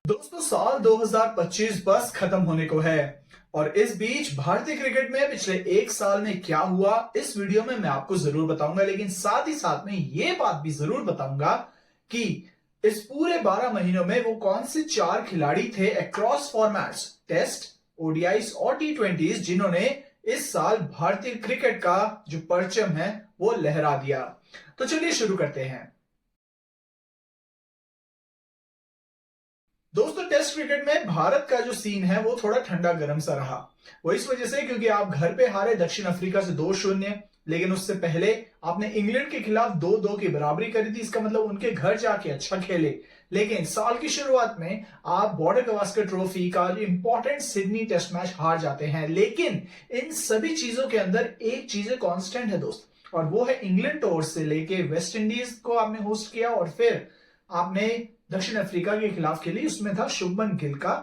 दोस्तों, साल 2025 बस खत्म होने को है और इस बीच भारतीय क्रिकेट में पिछले एक साल में क्या हुआ इस वीडियो में मैं आपको जरूर बताऊंगा। लेकिन साथ ही साथ में ये बात भी जरूर बताऊंगा कि इस पूरे 12 महीनों में वो कौन से 4 खिलाड़ी थे अक्रॉस फॉर्मेट्स, टेस्ट, ओडीआईस और टी20 जिन्होंने इस साल भारतीय क्रिकेट का जो परचम है वो लहरा दिया। तो चलिए शुरू करते हैं। दोस्तों, टेस्ट क्रिकेट में भारत का जो सीन है वो थोड़ा ठंडा गर्म सा रहा। वो इस वजह से क्योंकि आप घर पे हारे दक्षिण अफ्रीका से 2-0, लेकिन उससे पहले आपने इंग्लैंड के खिलाफ 2-2 की बराबरी करी थी। इसका मतलब उनके घर जाके अच्छा खेले। लेकिन साल की शुरुआत में आप बॉर्डर गवास्कर ट्रॉफी का जो इंपॉर्टेंट सिडनी टेस्ट मैच हार जाते हैं। लेकिन इन सभी चीजों के अंदर एक चीज कांस्टेंट है दोस्त, और वो है इंग्लैंड टूर से लेके वेस्ट इंडीज को आपने होस्ट किया और फिर आपने दक्षिण अफ्रीका के खिलाफ खेली। उसमें था शुभमन गिल का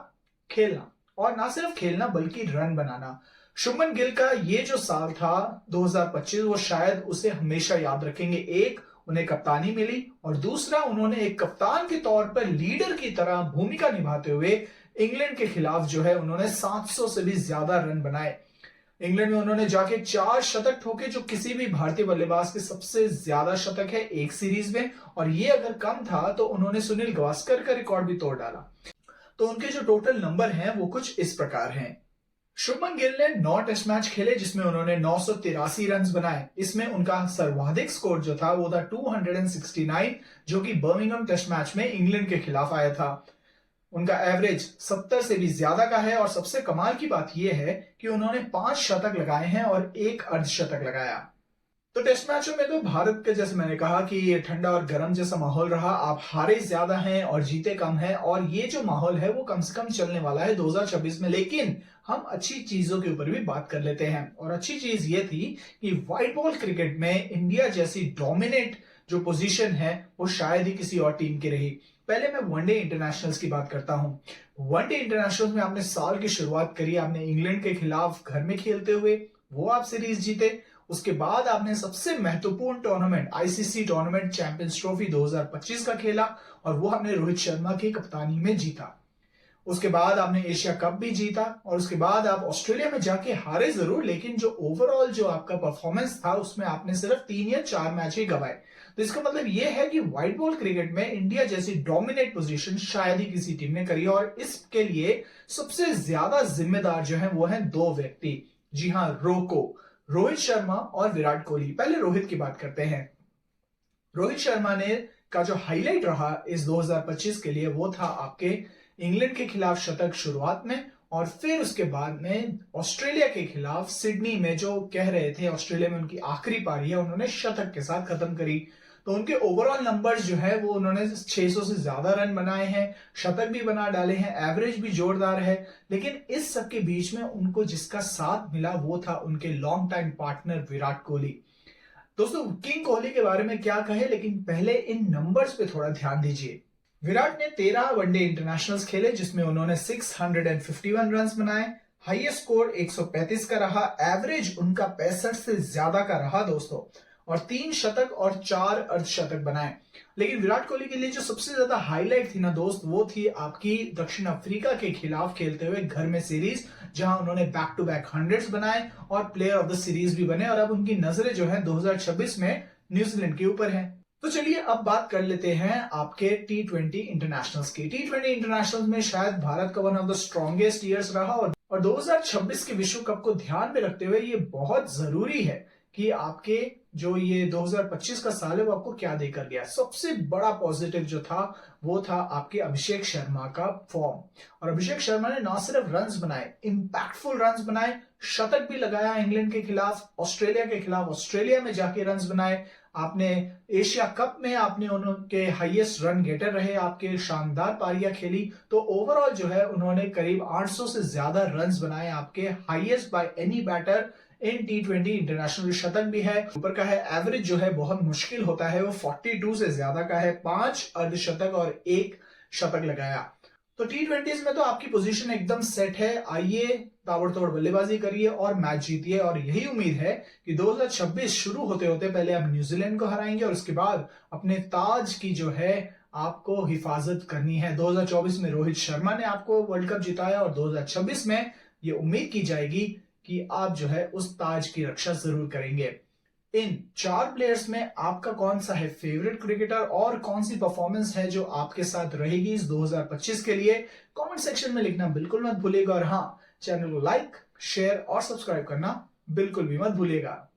खेलना, और ना सिर्फ खेलना बल्कि रन बनाना। शुभमन गिल का ये जो साल था 2025 वो शायद उसे हमेशा याद रखेंगे। एक, उन्हें कप्तानी मिली, और दूसरा, उन्होंने एक कप्तान के तौर पर लीडर की तरह भूमिका निभाते हुए इंग्लैंड के खिलाफ जो है उन्होंने 700 से भी ज्यादा रन बनाए। इंग्लैंड में उन्होंने जाके 4 शतक ठोके, जो किसी भी भारतीय बल्लेबाज के सबसे ज्यादा शतक है एक सीरीज में। और ये अगर कम था तो उन्होंने सुनील गावस्कर का रिकॉर्ड भी तोड़ डाला। तो उनके जो टोटल नंबर हैं वो कुछ इस प्रकार हैं। शुभमन गिल ने 9 टेस्ट मैच खेले जिसमें उन्होंने 983 रन बनाए। इसमें उनका सर्वाधिक स्कोर जो था वो था 269, जो कि बर्मिंघम टेस्ट मैच में इंग्लैंड के खिलाफ आया था। उनका एवरेज 70 से भी ज्यादा का है, और सबसे कमाल की बात यह है कि उन्होंने 5 शतक लगाए हैं और 1 अर्धशतक लगाया। तो टेस्ट मैचों में तो भारत के, जैसे मैंने कहा कि ये ठंडा और गर्म जैसा माहौल रहा। आप हारे ज्यादा हैं और जीते कम हैं, और ये जो माहौल है वो कम से कम चलने वाला है 2026 में। लेकिन हम अच्छी चीजों के ऊपर भी बात कर लेते हैं, और अच्छी चीज ये थी कि व्हाइट बॉल क्रिकेट में इंडिया जैसी डोमिनेट जो पोजीशन है वो शायद ही किसी और टीम की रही। पहले मैं वनडे इंटरनेशनल्स की बात करता हूं। वनडे इंटरनेशनल्स में आपने साल की शुरुआत करी, आपने इंग्लैंड के खिलाफ घर में खेलते हुए वो आप सीरीज जीते। उसके बाद आपने सबसे महत्वपूर्ण tournament ICC tournament champions trophy 2025 का खेला, और वो हमने रोहित शर्मा की कप्तानी में जीता। उसके बाद आपने एशिया कप भी जीता, और उसके बाद आप ऑस्ट्रेलिया में जाके हारे जरूर, लेकिन जो ओवरऑल जो आपका परफॉर्मेंस था उसमें आपने सिर्फ 3 या 4 मैच ही गंवाए। तो इसका मतलब यह है कि व्हाइट बॉल क्रिकेट में इंडिया जैसी डोमिनेट पोजीशन शायद ही किसी टीम ने करी, और इसके लिए सबसे ज्यादा जिम्मेदार जो है वो है 2 व्यक्ति। जी हाँ, रोहित शर्मा और विराट कोहली। पहले रोहित की बात करते हैं। रोहित शर्मा ने का जो हाईलाइट रहा इस 2025 के लिए वो था आपके इंग्लैंड के खिलाफ शतक शुरुआत में, और फिर उसके बाद में ऑस्ट्रेलिया के खिलाफ सिडनी में, जो कह रहे थे ऑस्ट्रेलिया में उनकी आखिरी पारी है, उन्होंने शतक के साथ खत्म करी। तो उनके ओवरऑल नंबर्स जो है वो उन्होंने 600 से ज्यादा रन बनाए हैं, शतक भी बना डाले हैं, एवरेज भी जोरदार है। लेकिन इस सब के बीच में उनको जिसका साथ मिला वो था उनके long time partner Virat Kohli. दोस्तों, किंग कोहली के बारे में क्या कहे, लेकिन पहले इन नंबर्स पे थोड़ा ध्यान दीजिए। विराट ने 13 वनडे इंटरनेशनल्स खेले जिसमें उन्होंने 651 रन बनाए। हाईएस्ट स्कोर 135 का रहा, एवरेज उनका 65 से ज्यादा का रहा दोस्तों, और 3 शतक और 4 अर्धशतक बनाए। लेकिन विराट कोहली के लिए जो सबसे ज्यादा हाईलाइट थी ना दोस्त, वो थी आपकी दक्षिण अफ्रीका के खिलाफ खेलते हुए घर में सीरीज, जहां उन्होंने बैक टू बैक 100s बनाए और प्लेयर ऑफ द सीरीज भी बने। और अब उनकी नजरें जो है 2026 में न्यूजीलैंड के ऊपर है। तो चलिए अब बात कर लेते हैं आपके टी20 इंटरनेशनल्स की। टी20 इंटरनेशनल्स में शायद भारत का one of the strongest years रहा, और 2026 के विश्व कप को ध्यान में रखते हुए ये बहुत जरूरी है कि आपके जो ये 2025 का साल है वो आपको क्या देकर गया। सबसे बड़ा पॉजिटिव जो था वो था आपके अभिषेक शर्मा का फॉर्म। और अभिषेक शर्मा ने ना सिर्फ रन्स बनाए, इंपैक्टफुल रन्स बनाए, शतक भी लगाया इंग्लैंड के खिलाफ, ऑस्ट्रेलिया के खिलाफ ऑस्ट्रेलिया में जाके रन्स बनाए। आपने एशिया कप में आपने उनके हाईएस्ट रन गेटर रहे, आपके शानदार पारियां खेली। तो ओवरऑल जो है उन्होंने करीब 800 से ज्यादा रन्स बनाए, आपके highest by any batter in टी20 इंटरनेशनल। शतक भी है, ऊपर का है। एवरेज जो है बहुत मुश्किल होता है, वो 42 से ज्यादा का है, 5 अर्धशतक और 1 शतक लगाया। तो टी20 में तो आपकी पोजीशन एकदम सेट है। आइए ताबड़तोड़ बल्लेबाजी करिए और मैच जीतिए, और यही उम्मीद है कि 2026 शुरू होते होते पहले आप न्यूजीलैंड को हराएंगे और उसके बाद अपने ताज की जो है आपको हिफाजत करनी है। 2024 में रोहित शर्मा ने आपको वर्ल्ड कप जिताया और 2026 में ये उम्मीद की जाएगी कि आप जो है उस ताज की रक्षा जरूर करेंगे। इन 4 प्लेयर्स में आपका कौन सा है फेवरेट क्रिकेटर और कौन सी परफॉर्मेंस है जो आपके साथ रहेगी इस 2025 के लिए, कमेंट सेक्शन में लिखना बिल्कुल मत भूलिएगा। और हाँ, चैनल को लाइक, शेयर और सब्सक्राइब करना बिल्कुल भी मत भूलिएगा।